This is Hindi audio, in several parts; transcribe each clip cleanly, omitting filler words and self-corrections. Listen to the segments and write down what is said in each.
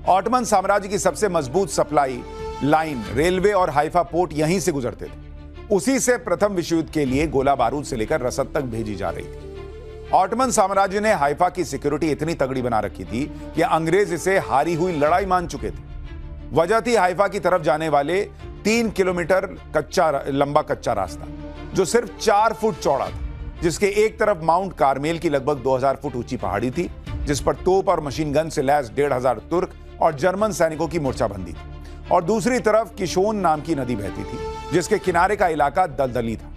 ऑटमन साम्राज्य की सबसे मजबूत सप्लाई लाइन, रेलवे और हाइफा पोर्ट यहीं से गुजरते थे। उसी से प्रथम विश्व युद्ध के लिए गोला बारूद से लेकर रसद तक भेजी जा रही थी। ऑटमन साम्राज्य ने हाइफा की सिक्योरिटी इतनी तगड़ी बना रखी थी कि अंग्रेज इसे हारी हुई लड़ाई मान चुके थे। वजह थी हाइफा की तरफ जाने वाले 3 किलोमीटर लंबा कच्चा रास्ता, जो सिर्फ 4 फुट चौड़ा था, जिसके एक तरफ माउंट कारमेल की लगभग 2000 फुट ऊंची पहाड़ी थी, जिस पर तोप और मशीन गन से लैस 1500 तुर्क और जर्मन सैनिकों की मोर्चाबंदी थी, और दूसरी तरफ किशोन नाम की नदी बहती थी, जिसके किनारे का इलाका दलदली था।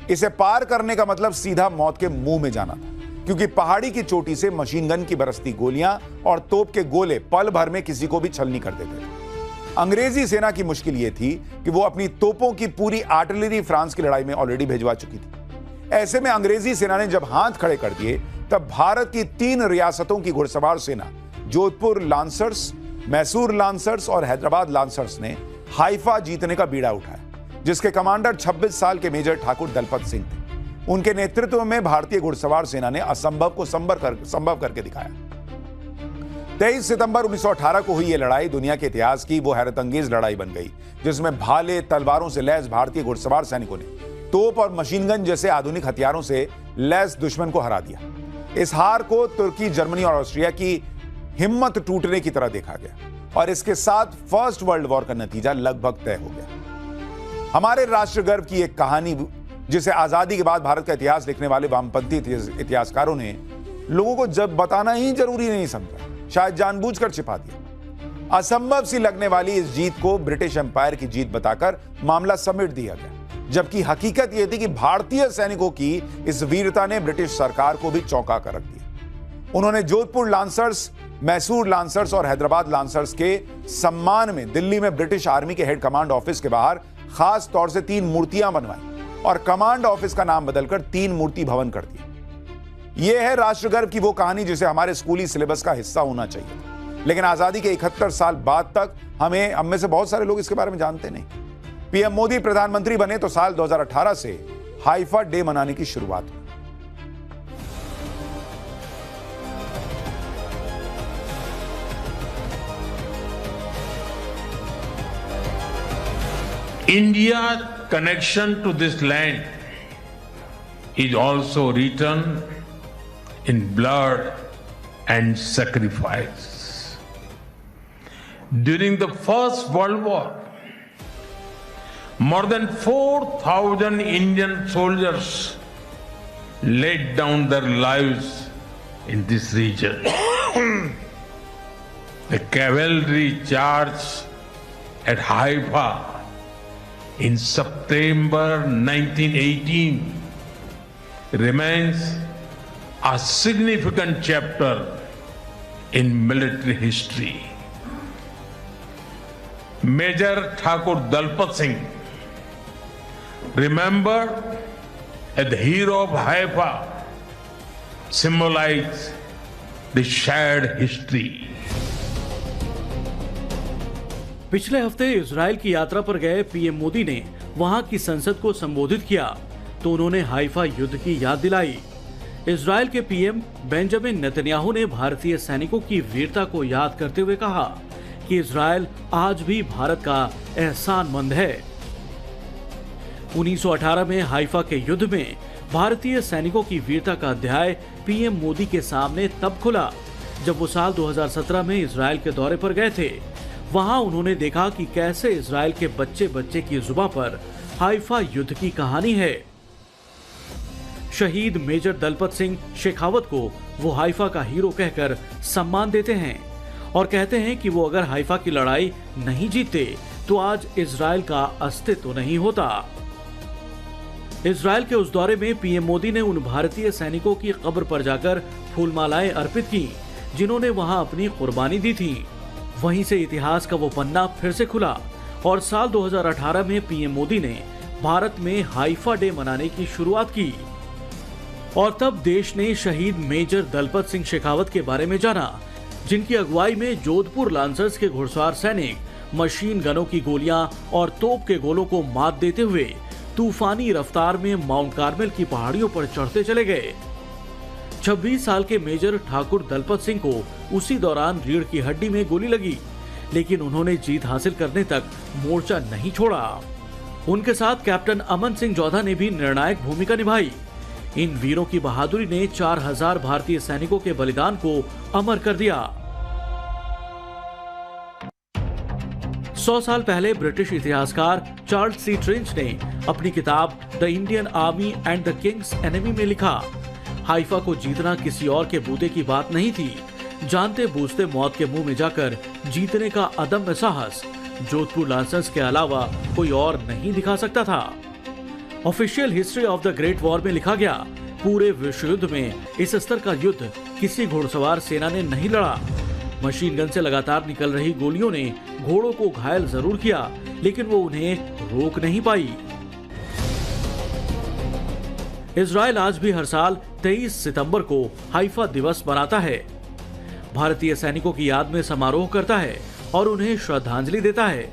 इसे पार करने का मतलब सीधा मौत के मुंह में जाना था, क्योंकि पहाड़ी की चोटी से मशीन गन की बरसती गोलियां और तोप के गोले पल भर में किसी को भी छलनी कर देते थे। अंग्रेजी सेना की मुश्किल यह थी कि वो अपनी तोपों की पूरी आर्टिलरी फ्रांस की लड़ाई में ऑलरेडी भिजवा चुकी थी। ऐसे में अंग्रेजी सेना ने जब हाथ खड़े कर दिए, तब भारत की 3 रियासतों की घुड़सवार सेना, जोधपुर लांसर्स, मैसूर लांसर्स और हैदराबाद लांसर्स ने हाइफा जीतने का बीड़ा उठाया, जिसके कमांडर 26 साल के मेजर ठाकुर दलपत सिंह थे। उनके नेतृत्व में भारतीय घुड़सवार सेना ने असंभव को संभव करके दिखाया। 23 सितंबर 1918 को हुई यह लड़ाई दुनिया के इतिहास की वो हैरतअंगेज लड़ाई बन गई, जिसमें भाले तलवारों से लैस भारतीय घुड़सवार सैनिकों ने तोप और मशीन गन जैसे आधुनिक हथियारों से लैस दुश्मन को हरा दिया। इस हार को तुर्की, जर्मनी और ऑस्ट्रिया की हिम्मत टूटने की तरह देखा गया, और इसके साथ फर्स्ट वर्ल्ड वॉर का नतीजा लगभग तय हो गया। हमारे राष्ट्र गर्व की एक कहानी, जिसे आजादी के बाद भारत का इतिहास लिखने वाले वामपंथी इतिहासकारों ने लोगों को जब बताना ही जरूरी नहीं समझा, शायद जानबूझकर छिपा दिया। असंभव सी लगने वाली इस जीत को ब्रिटिश एम्पायर की जीत बताकर मामला समेट दिया गया, जबकि हकीकत यह थी कि भारतीय सैनिकों की इस वीरता ने ब्रिटिश सरकार को भी चौंका कर रख दिया। उन्होंने जोधपुर लांसर्स, मैसूर लांसर्स और हैदराबाद लांसर्स के सम्मान में दिल्ली में ब्रिटिश आर्मी के हेड कमांड ऑफिस के बाहर खास तौर से 3 मूर्तियां बनवाई और कमांड ऑफिस का नाम बदलकर 3 मूर्ति भवन कर दिया। यह है राष्ट्र गर्व की वो कहानी जिसे हमारे स्कूली सिलेबस का हिस्सा होना चाहिए, लेकिन आजादी के 71 साल बाद तक हम में से बहुत सारे लोग इसके बारे में जानते नहीं। पीएम मोदी प्रधानमंत्री बने तो साल 2018 से हाइफा डे मनाने की शुरुआत हुई। India's connection to this land is also written in blood and sacrifice. During the First World War, more than 4,000 Indian soldiers laid down their lives in this region. The cavalry charge at Haifa in September 1918 remains a significant chapter in military history. Major Thakur Dalpat Singh, remembered as the hero of Haifa, symbolizes the shared history. पिछले हफ्ते इजराइल की यात्रा पर गए पीएम मोदी ने वहां की संसद को संबोधित किया तो उन्होंने हाइफा युद्ध की याद दिलाई। इजराइल के पीएम बेंजामिन नेतन्याहू ने भारतीय सैनिकों की वीरता को याद करते हुए कहा कि इजराइल आज भी भारत का एहसानमंद है। 1918 में हाइफा के युद्ध में भारतीय सैनिकों की वीरता का अध्याय पीएम मोदी के सामने तब खुला जब वो साल 2017 में इजराइल के दौरे पर गए थे। वहां उन्होंने देखा कि कैसे इजराइल के बच्चे बच्चे की जुबान पर हाइफा युद्ध की कहानी है। शहीद मेजर दलपत सिंह शेखावत को वो हाइफा का हीरो कहकर सम्मान देते हैं और कहते हैं कि वो अगर हाइफा की लड़ाई नहीं जीतते तो आज इजराइल का अस्तित्व नहीं होता। इजराइल के उस दौरे में पीएम मोदी ने उन भारतीय सैनिकों की कब्र पर जाकर फूलमालाएं अर्पित की जिन्होंने वहां अपनी कुर्बानी दी थी। वहीं से इतिहास का वो पन्ना फिर से खुला और साल 2018 में पीएम मोदी ने भारत में हाइफा डे मनाने की शुरुआत की और तब देश ने शहीद मेजर दलपत सिंह शेखावत के बारे में जाना, जिनकी अगुवाई में जोधपुर लांसर्स के घुड़सवार सैनिक मशीन गनों की गोलियां और तोप के गोलों को मात देते हुए तूफानी रफ्तार में माउंट कार्मेल की पहाड़ियों पर चढ़ते चले गए। 26 साल के मेजर ठाकुर दलपत सिंह को उसी दौरान रीढ़ की हड्डी में गोली लगी, लेकिन उन्होंने जीत हासिल करने तक मोर्चा नहीं छोड़ा। उनके साथ कैप्टन अमन सिंह जोधा ने भी निर्णायक भूमिका निभाई। इन वीरों की बहादुरी ने 4000 भारतीय सैनिकों के बलिदान को अमर कर दिया। 100 साल पहले ब्रिटिश इतिहासकार चार्ल्स सी ट्रेंच ने अपनी किताब the Indian army and the Kings enemy में लिखा, हाइफा को जीतना किसी और के बूते की बात नहीं थी। जानते बूझते मौत के मुंह में जाकर जीतने का अदम्य साहस जोधपुर लांसर्स के अलावा कोई और नहीं दिखा सकता था। Official history of the great war में लिखा गया, पूरे विश्व युद्ध में इस स्तर का युद्ध किसी घुड़सवार सेना ने नहीं लड़ा। मशीन गन से लगातार निकल रही गोलियों ने घोड़ों को घायल जरूर किया, लेकिन वो उन्हें रोक नहीं पाई। इजराइल आज भी हर साल 23 सितंबर को हाइफा दिवस मनाता है। भारतीय सैनिकों की याद में समारोह करता है और उन्हें श्रद्धांजलि देता है।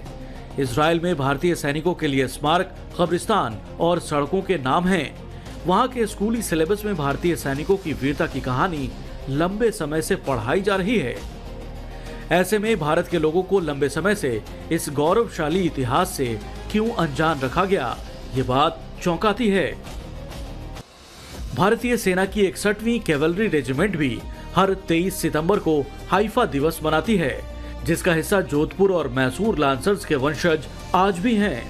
इजराइल में भारतीय सैनिकों के लिए स्मारक, कब्रिस्तान और सड़कों के नाम हैं। वहां के स्कूली सिलेबस में भारतीय सैनिकों की वीरता की कहानी लंबे समय से पढ़ाई जा रही है। ऐसे में भारत के लोगों को लंबे समय से इस गौरवशाली इतिहास से क्यों अनजान रखा गया, ये बात चौंकाती है। भारतीय सेना की 61वीं कैवलरी रेजिमेंट भी हर 23 सितंबर को हाइफा दिवस मनाती है, जिसका हिस्सा जोधपुर और मैसूर लांसर्स के वंशज आज भी हैं।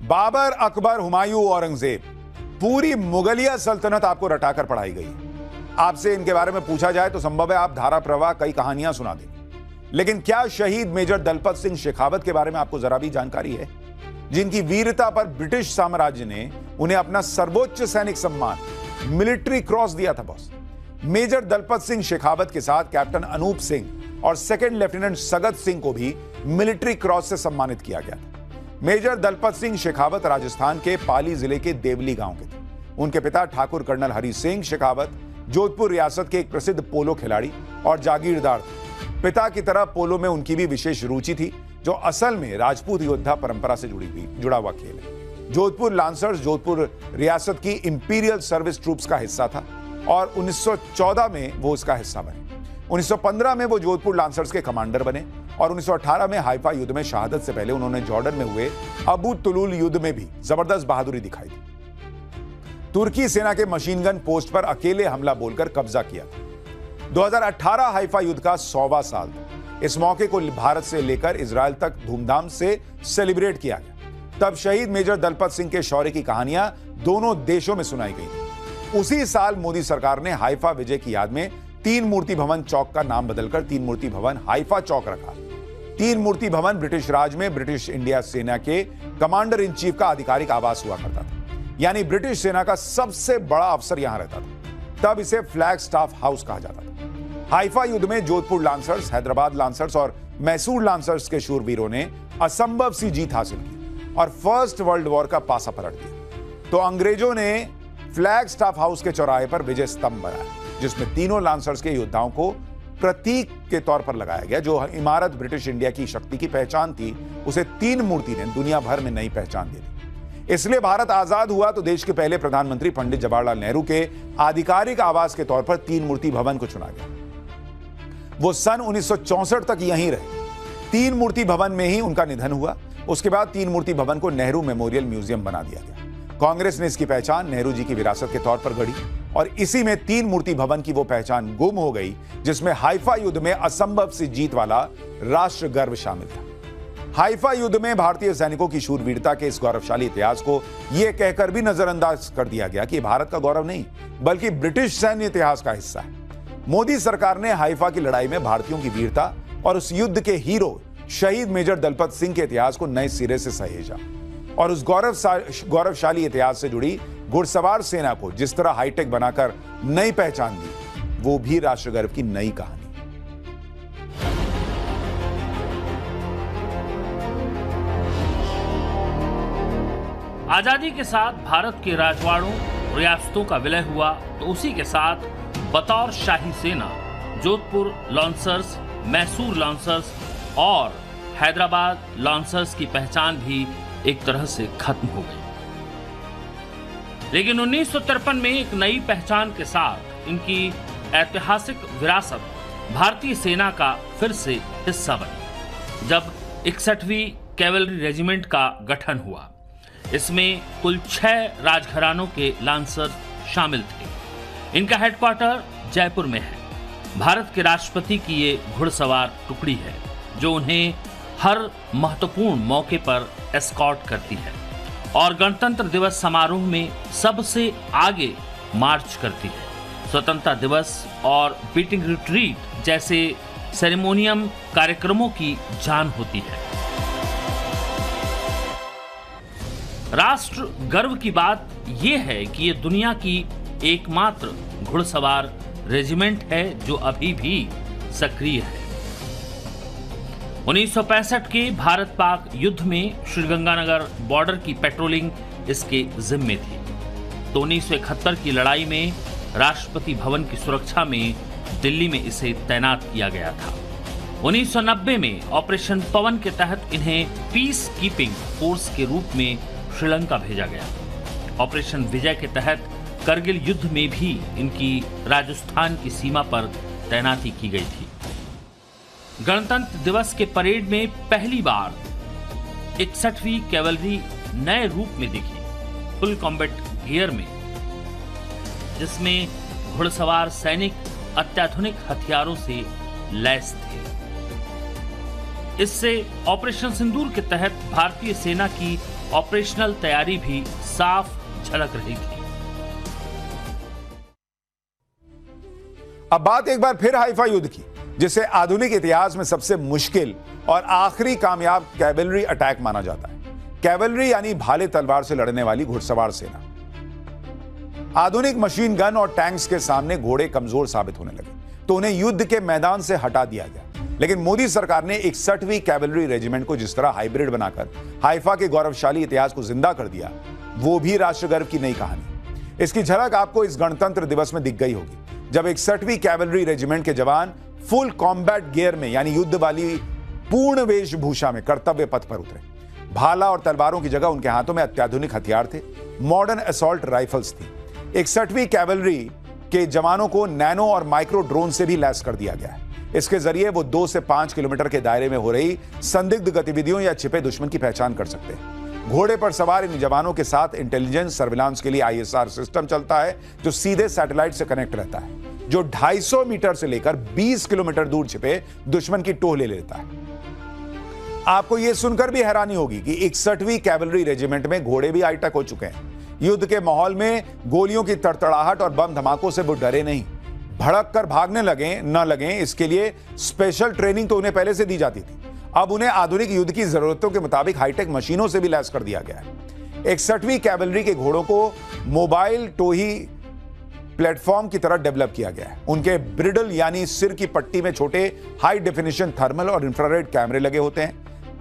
बाबर, अकबर, हुमायूं, औरंगजेब, पूरी मुगलिया सल्तनत आपको रटाकर पढ़ाई गई। आपसे इनके बारे में पूछा जाए तो संभव है आप धारा प्रवाह कई कहानियां सुना दें, लेकिन क्या शहीद मेजर दलपत सिंह शेखावत के बारे में आपको जरा भी जानकारी है, जिनकी वीरता पर ब्रिटिश साम्राज्य ने उन्हें अपना सर्वोच्च सैनिक सम्मान मिलिट्री क्रॉस दिया था बॉस। मेजर दलपत सिंह शेखावत के साथ कैप्टन अनूप सिंह और सेकंड लेफ्टिनेंट सगत सिंह को भी मिलिट्री क्रॉस से सम्मानित किया गया था। मेजर दलपत सिंह शेखावत राजस्थान के पाली जिले के देवली गांव के थे। उनके पिता ठाकुर कर्नल हरि सिंह शेखावत जोधपुर रियासत के एक प्रसिद्ध पोलो खिलाड़ी और जागीरदार थे। पिता की तरह पोलो में उनकी भी विशेष रुचि थी, जो असल में राजपूत योद्धा परंपरा से जुड़ा हुआ खेल है। जोधपुर लांसर्स जोधपुर रियासत की इंपीरियल सर्विस ट्रूप्स का हिस्सा था और 1914 में वो इसका हिस्सा बने। 1915 में वो जोधपुर लांसर्स के कमांडर बने और 1918 में हाइफा युद्ध में शहादत से पहले उन्होंने जॉर्डन में हुए अबू तुलूल युद्ध में भी जबरदस्त बहादुरी दिखाई थी। तुर्की सेना के मशीन गन पोस्ट पर अकेले हमला बोलकर कब्जा किया था। 2018 हाइफा युद्ध का 100वां साल था। इस मौके को भारत से लेकर इजराइल तक धूमधाम से सेलिब्रेट किया गया। तब शहीद मेजर दलपत सिंह के शौर्य की कहानियां दोनों देशों में सुनाई गई। उसी साल मोदी सरकार ने हाइफा विजय की याद में 3 मूर्ति भवन चौक का नाम बदलकर 3 मूर्ति भवन हाइफा चौक रखा। 3 मूर्ति भवन ब्रिटिश राज में ब्रिटिश इंडिया सेना के कमांडर इन चीफ का आधिकारिक आवास हुआ करता था, यानी ब्रिटिश सेना का सबसे बड़ा अफसर यहां रहता था। तब इसे फ्लैग स्टाफ हाउस कहा जाता था। हाइफा युद्ध में जोधपुर लांसर्स, हैदराबाद लांसर्स और मैसूर लांसर्स के शूरवीरों ने असंभव सी जीत हासिल की और फर्स्ट वर्ल्ड वॉर का पासा पलट दिया। तो अंग्रेजों ने फ्लैग स्टाफ हाउस के चौराहे पर विजय स्तंभ बनाया, जिसमें तीनों लांसर्स के योद्धाओं को प्रतीक के तौर पर लगाया गया। जो इमारत ब्रिटिश इंडिया की शक्ति की पहचान थी, उसे 3 मूर्ति ने दुनिया भर में नई पहचान दी थी। इसलिए भारत आजाद हुआ तो देश के पहले प्रधानमंत्री पंडित जवाहरलाल नेहरू के आधिकारिक आवास के तौर पर 3 मूर्ति भवन को चुना गया। वो सन 1964 तक यहीं रहे। 3 मूर्ति भवन में ही उनका निधन हुआ। उसके बाद 3 मूर्ति भवन को नेहरू मेमोरियल म्यूजियम बना दिया गया। कांग्रेस ने इसकी पहचान नेहरू जी की विरासत के तौर पर गढ़ी और इसी में 3 मूर्ति भवन की वो पहचान गुम हो गई जिसमें हाइफा युद्ध में असंभव सी जीत वाला राष्ट्र गर्व शामिल था। हाइफा युद्ध में भारतीय सैनिकों की शूरवीरता के इस गौरवशाली इतिहास को यह कहकर भी नजरअंदाज कर दिया गया कि भारत का गौरव नहीं बल्कि ब्रिटिश सैन्य इतिहास का हिस्सा है। मोदी सरकार ने हाइफा की लड़ाई में भारतीयों की वीरता और उस युद्ध के हीरो शहीद मेजर दलपत सिंह के इतिहास को नए सिरे से सहेजा और उस गौरवशाली इतिहास से जुड़ी घुड़सवार सेना को जिस तरह हाईटेक बनाकर नई पहचान दी, वो भी राष्ट्र गर्व की नई कहानी। आजादी के साथ भारत के राजवाड़ों, रियासतों का विलय हुआ तो उसी के साथ बतौर शाही सेना जोधपुर लांसर्स, मैसूर लांसर्स और हैदराबाद लांसर्स की पहचान भी एक तरह से खत्म हो गई। लेकिन 1953 में एक नई पहचान के साथ इनकी ऐतिहासिक विरासत भारतीय सेना का फिर से हिस्सा बनी, जब 61वीं कैवलरी रेजिमेंट का गठन हुआ। इसमें कुल 6 राजघरानों के लांसर शामिल थे। इनका हेडक्वार्टर जयपुर में है। भारत के राष्ट्रपति की ये घुड़सवार टुकड़ी है जो उन्हें हर महत्वपूर्ण मौके पर एस्कॉर्ट करती है और गणतंत्र दिवस समारोह में सबसे आगे मार्च करती है। स्वतंत्रता दिवस और बीटिंग रिट्रीट जैसे सेरेमोनियम कार्यक्रमों की जान होती है। राष्ट्र गर्व की बात यह है कि ये दुनिया की एकमात्र घुड़सवार रेजिमेंट है जो अभी भी सक्रिय है। 1965 के भारत पाक युद्ध में श्रीगंगानगर बॉर्डर की पेट्रोलिंग इसके जिम्मे थी, तो 1971 की लड़ाई में राष्ट्रपति भवन की सुरक्षा में दिल्ली में इसे तैनात किया गया था। 1990 में ऑपरेशन पवन के तहत इन्हें पीस कीपिंग फोर्स के रूप में श्रीलंका भेजा गया। ऑपरेशन विजय के तहत करगिल युद्ध में भी इनकी राजस्थान की सीमा पर तैनाती की गई थी। गणतंत्र दिवस के परेड में पहली बार 61वीं कैवलरी नए रूप में दिखी, फुल कॉम्बैट गियर में, जिसमें घुड़सवार सैनिक अत्याधुनिक हथियारों से लैस थे। इससे ऑपरेशन सिंदूर के तहत भारतीय सेना की ऑपरेशनल तैयारी भी साफ झलक रही थी। अब बात एक बार फिर हाइफा युद्ध की, जिसे आधुनिक इतिहास में सबसे मुश्किल और आखिरी कामयाब कैवलरी अटैक माना जाता है। कैवलरी यानी भाले तलवार से लड़ने वाली घुड़सवार सेना। आधुनिक मशीन गन और टैंक्स के सामने घोड़े कमजोर साबित होने लगे, तो उन्हें युद्ध के मैदान से हटा दिया गया। लेकिन मोदी सरकार ने 61वीं कैवलरी रेजिमेंट को जिस तरह हाइब्रिड बनाकर हाइफा के गौरवशाली इतिहास को जिंदा कर दिया, वो भी राष्ट्र गर्व की नई कहानी। इसकी झलक आपको इस गणतंत्र दिवस में दिख गई होगी, जब 61वीं कैवलरी रेजिमेंट के जवान फुल कॉम्बैट गियर में यानी युद्ध वाली पूर्ण वेशभूषा में कर्तव्य पथ पर उतरे। भाला और तलवारों की जगह उनके हाथों में अत्याधुनिक हथियार थे, मॉडर्न असॉल्ट राइफल्स थी। 61वीं कैवलरी के जवानों को नैनो और माइक्रो ड्रोन से भी लैस कर दिया गया है। इसके जरिए वो 2 से 5 किलोमीटर के दायरे में हो रही संदिग्ध गतिविधियों या छिपे दुश्मन की पहचान कर सकते हैं। घोड़े पर सवार इन जवानों के साथ इंटेलिजेंस सर्विलांस के लिए ISR सिस्टम चलता है, जो सीधे सैटेलाइट से कनेक्ट रहता है, जो 250 मीटर से लेकर 20 किलोमीटर दूर छिपे दुश्मन की टोह ले लेता है। आपको यह सुनकर भी हैरानी होगी कि 61वीं कैवलरी रेजिमेंट में घोड़े भी हाईटेक हो चुके हैं। युद्ध के माहौल में गोलियों की तड़तड़ाहट और बम धमाकों से वो डरे नहीं। भड़क कर भागने लगे न लगे, इसके लिए स्पेशल ट्रेनिंग तो उन्हें पहले से दी जाती थी। अब उन्हें आधुनिक युद्ध की जरूरतों के मुताबिक हाईटेक मशीनों से भी लैस कर दिया गया है। 61वीं कैवलरी के घोड़ों को मोबाइल टोही प्लेटफॉर्म की तरह डेवलप किया गया है। उनके ब्रिडल यानी सिर की पट्टी में छोटे हाई डेफिनेशन थर्मल और इंफ्रारेड कैमरे लगे होते हैं।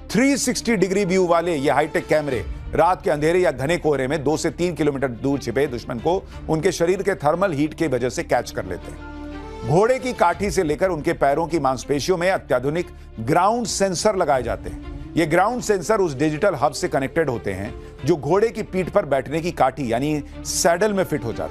360 डिग्री व्यू वाले ये हाईटेक कैमरे रात के अंधेरे या घने कोहरे में 2 से 3 किलोमीटर दूर छिपे दुश्मन को उनके शरीर के थर्मल हीट की वजह से कैच कर लेते हैं। घोड़े की काठी से लेकर उनके पैरों की मांसपेशियों में अत्याधुनिक ग्राउंड सेंसर लगाए जाते हैं। ये ग्राउंड सेंसर उस डिजिटल हब से कनेक्टेड होते हैं जो घोड़े की पीठ पर बैठने की काठी यानी सैडल में फिट हो जाते हैं।